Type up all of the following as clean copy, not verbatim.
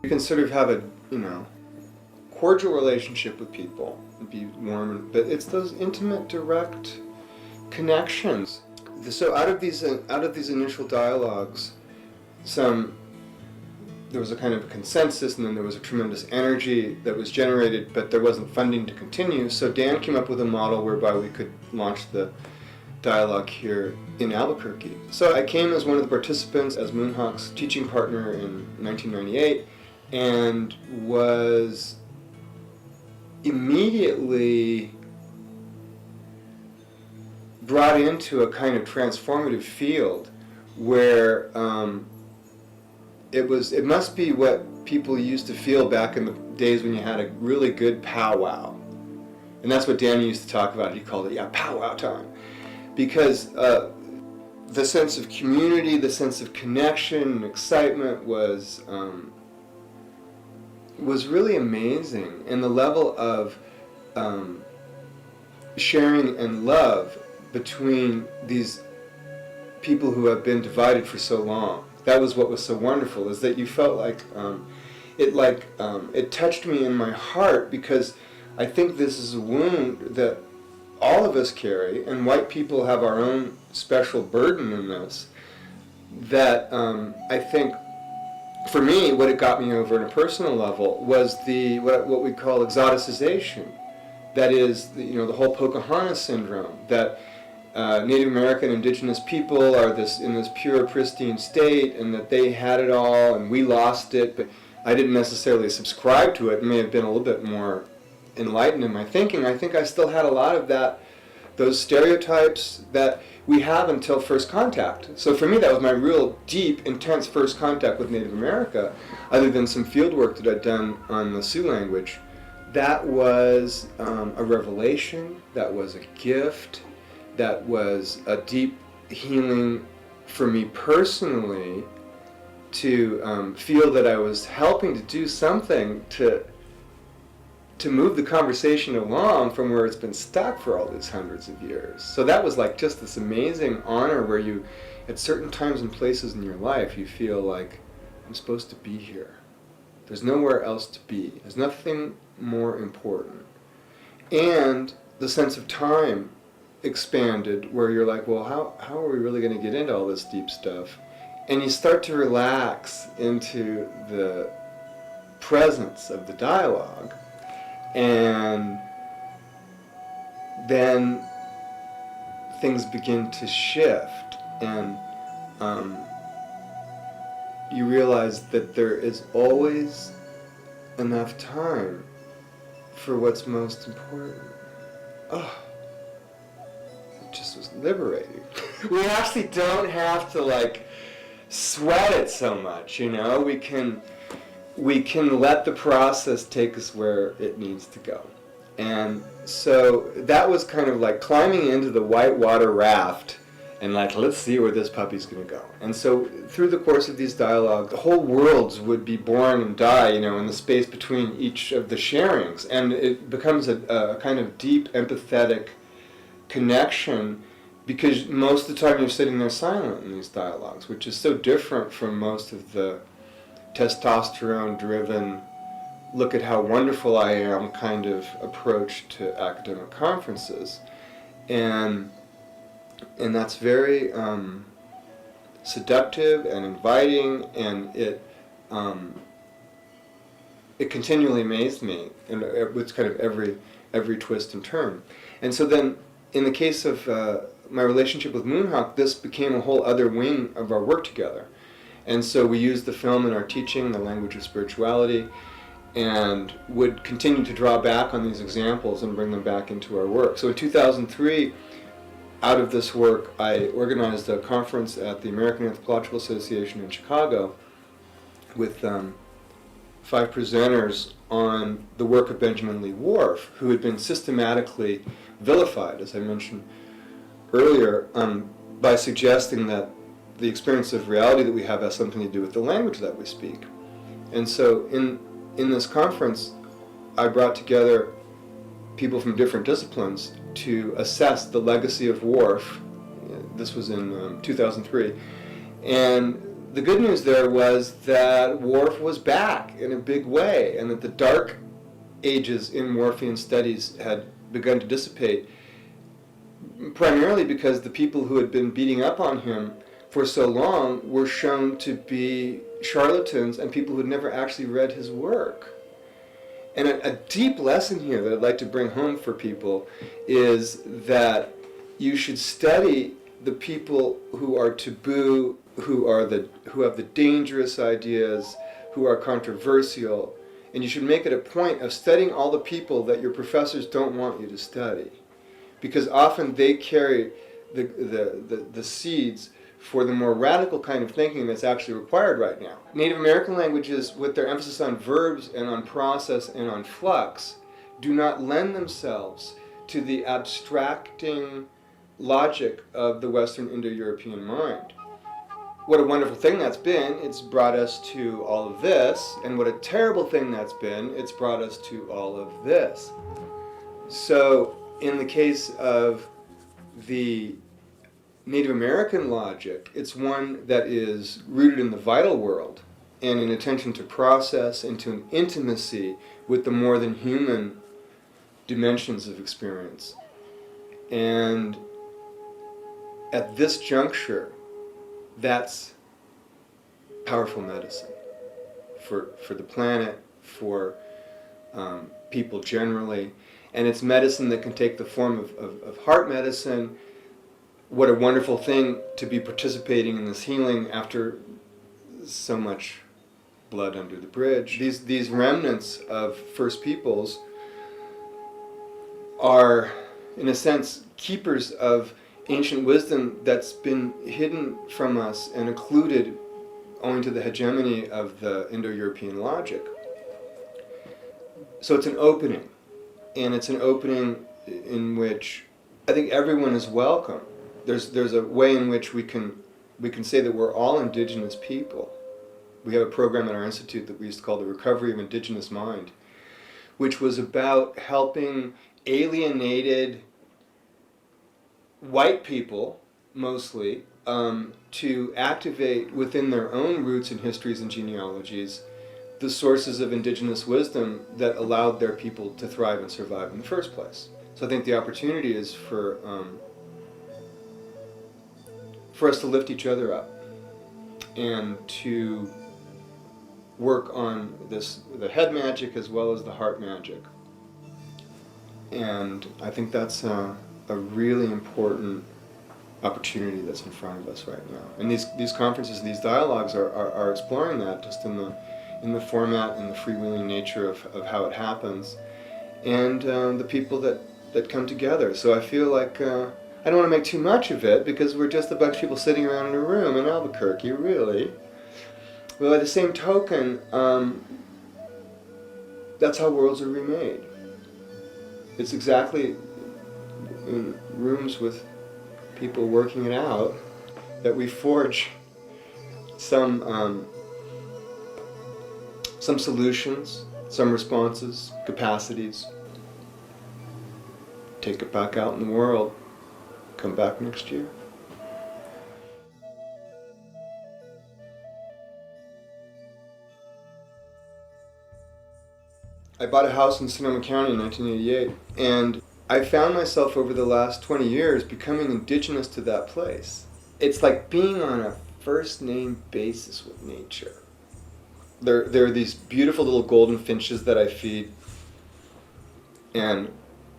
You can sort of have a, cordial relationship with people and be warm, but it's those intimate, direct connections. So out of these initial dialogues, there was a kind of consensus, and then there was a tremendous energy that was generated, but there wasn't funding to continue. So Dan came up with a model whereby we could launch the dialogue here in Albuquerque. So I came as one of the participants as Moonhawk's teaching partner in 1998, and was immediately brought into a kind of transformative field where it must be what people used to feel back in the days when you had a really good powwow. And that's what Danny used to talk about. He called it, powwow time. Because the sense of community, the sense of connection and excitement was really amazing. And the level of sharing and love between these people who have been divided for so long. That was what was so wonderful, is that you felt like it touched me in my heart, because I think this is a wound that all of us carry, and white people have our own special burden in this, that I think, for me, what it got me over on a personal level was what we call exoticization. That is, the whole Pocahontas syndrome, that Native American indigenous people are in this pure, pristine state, and that they had it all and we lost it, but I didn't necessarily subscribe to it. It may have been a little bit more enlightened in my thinking. I think I still had a lot of those stereotypes that we have until first contact. So for me, that was my real deep, intense first contact with Native America, other than some field work that I'd done on the Sioux language. That was a revelation, that was a gift, that was a deep healing for me personally, to feel that I was helping to do something to move the conversation along from where it's been stuck for all these hundreds of years. So that was like just this amazing honor where you, at certain times and places in your life, you feel like, I'm supposed to be here. There's nowhere else to be. There's nothing more important. And the sense of time expanded, where you're like, well, how are we really going to get into all this deep stuff? And you start to relax into the presence of the dialogue, and then things begin to shift, and you realize that there is always enough time for what's most important. Oh, it just was liberating. We actually don't have to sweat it so much, We can let the process take us where it needs to go. And so that was kind of like climbing into the whitewater raft and let's see where this puppy's going to go. And so through the course of these dialogues, the whole worlds would be born and die, in the space between each of the sharings. And it becomes a kind of deep, empathetic connection, because most of the time you're sitting there silent in these dialogues, which is so different from most of the testosterone-driven, look at how wonderful I am kind of approach to academic conferences. And that's very seductive and inviting, and it continually amazed me, and with kind of every twist and turn. And so then, in the case of my relationship with Moonhawk, this became a whole other wing of our work together. And so we used the film in our teaching, the language of spirituality, and would continue to draw back on these examples and bring them back into our work. So in 2003, out of this work, I organized a conference at the American Anthropological Association in Chicago with 5 presenters on the work of Benjamin Lee Whorf, who had been systematically vilified, as I mentioned earlier, by suggesting that the experience of reality that we have has something to do with the language that we speak. And so in this conference, I brought together people from different disciplines to assess the legacy of Whorf. This was in 2003. And the good news there was that Whorf was back in a big way, and that the dark ages in Whorfian studies had begun to dissipate, primarily because the people who had been beating up on him for so long were shown to be charlatans and people who had never actually read his work. And a deep lesson here that I'd like to bring home for people is that you should study the people who are taboo, who have the dangerous ideas, who are controversial, and you should make it a point of studying all the people that your professors don't want you to study, because often they carry the seeds for the more radical kind of thinking that's actually required right now. Native American languages, with their emphasis on verbs and on process and on flux, do not lend themselves to the abstracting logic of the Western Indo-European mind. What a wonderful thing that's been, it's brought us to all of this, and what a terrible thing that's been, it's brought us to all of this. So, in the case of the Native American logic, it's one that is rooted in the vital world and in attention to process and to an intimacy with the more than human dimensions of experience. And at this juncture, that's powerful medicine for the planet, for people generally. And it's medicine that can take the form of heart medicine. What a wonderful thing to be participating in this healing after so much blood under the bridge. These remnants of First Peoples are, in a sense, keepers of ancient wisdom that's been hidden from us and occluded owing to the hegemony of the Indo-European logic. So it's an opening, and it's an opening in which I think everyone is welcome. There's a way in which we can say that we're all indigenous people. We have a program at our institute that we used to call the Recovery of Indigenous Mind, which was about helping alienated white people, mostly, to activate within their own roots and histories and genealogies the sources of indigenous wisdom that allowed their people to thrive and survive in the first place. So I think the opportunity is for us to lift each other up and to work on the head magic as well as the heart magic. And I think that's a really important opportunity that's in front of us right now. And these conferences, these dialogues are exploring that, just in the format and the freewheeling nature of how it happens, and the people that come together. So I feel like I don't want to make too much of it, because we're just a bunch of people sitting around in a room in Albuquerque, really. But by the same token, that's how worlds are remade. It's exactly in rooms with people working it out that we forge some solutions, some responses, capacities. Take it back out in the world. Come back next year. I bought a house in Sonoma County in 1988, and I found myself over the last 20 years becoming indigenous to that place. It's like being on a first name basis with nature. There are these beautiful little golden finches that I feed, and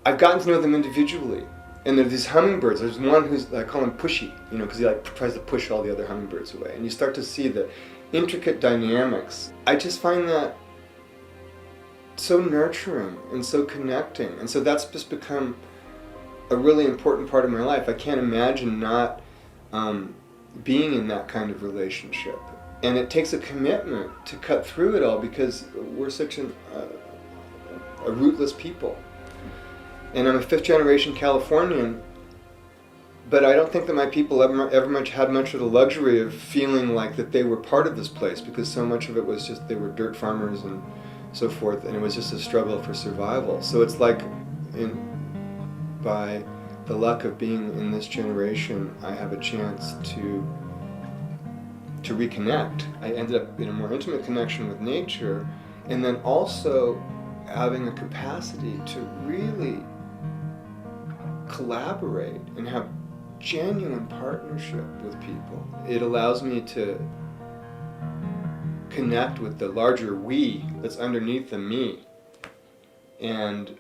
I've gotten to know them individually. And there are these hummingbirds. There's one I call him Pushy, because he tries to push all the other hummingbirds away. And you start to see the intricate dynamics. I just find that so nurturing and so connecting. And so that's just become a really important part of my life. I can't imagine not being in that kind of relationship. And it takes a commitment to cut through it all, because we're such a rootless people. And I'm a fifth-generation Californian, but I don't think that my people ever had much of the luxury of feeling like that they were part of this place, because so much of it was just they were dirt farmers and so forth, and it was just a struggle for survival. So it's like, by the luck of being in this generation, I have a chance to to reconnect. I ended up in a more intimate connection with nature, and then also having a capacity to really collaborate and have genuine partnership with people. It allows me to connect with the larger we that's underneath the me. And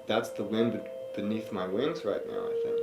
that's the wind beneath my wings right now, I think.